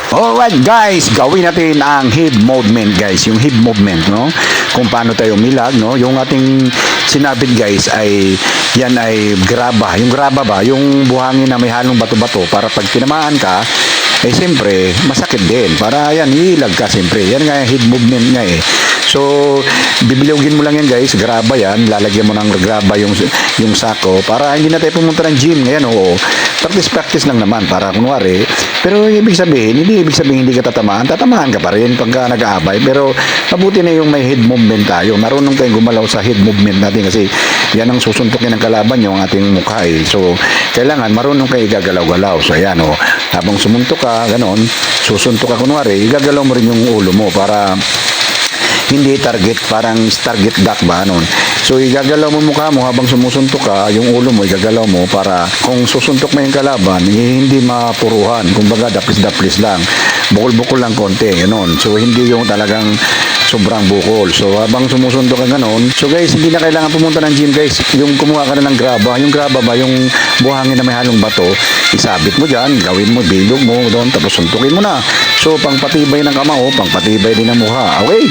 Alright guys, gawin natin ang hip movement guys, yung hip movement, no? Kung paano tayo umilag, no? Yung ating sinabit guys ay yan ay graba. Yung graba ba, yung buhangin na may halong bato-bato para pag tinamaan ka, eh siyempre masakit din. Para yan, iilag ka siyempre. Yan nga yung hip movement nga eh. So, bibilugin mo lang yan guys, graba yan, lalagyan mo ng graba yung sako para hindi na tayo pumunta ng gym ngayon, oo. Practice lang naman para kunwari, pero ibig sabihin hindi ka tatamaan ka pa rin pagka nag-aabay, pero mabuti na yung may head movement tayo, marunong tayong gumalaw sa head movement natin kasi yan ang susuntukin ng kalaban yung ating mukha eh. So, kailangan marunong kayo igagalaw-galaw. So, ayan oh, habang sumuntok ka, ganon, susuntok ka kunwari, igagalaw mo rin yung ulo mo para hindi target, parang target duck ba nun. So igagalaw mo mukha mo habang sumusuntok ka, yung ulo mo igagalaw mo para kung susuntok mo yung kalaban, hindi mapuruhan. Kumbaga dapis-dapis lang. Bukol-bukol lang konti, ganoon. So hindi yung talagang sobrang bukol. So habang sumusuntok ka ganoon, so guys, hindi na kailangan pumunta ng gym guys. Yung kumuha ka na ng graba, yung graba ba, yung buhangin na may halong bato, isabit mo dyan, gawin mo, bilog mo doon, tapos suntukin mo na. So pangpatibay ng kamao, pangpatibay din ng mukha. Okay?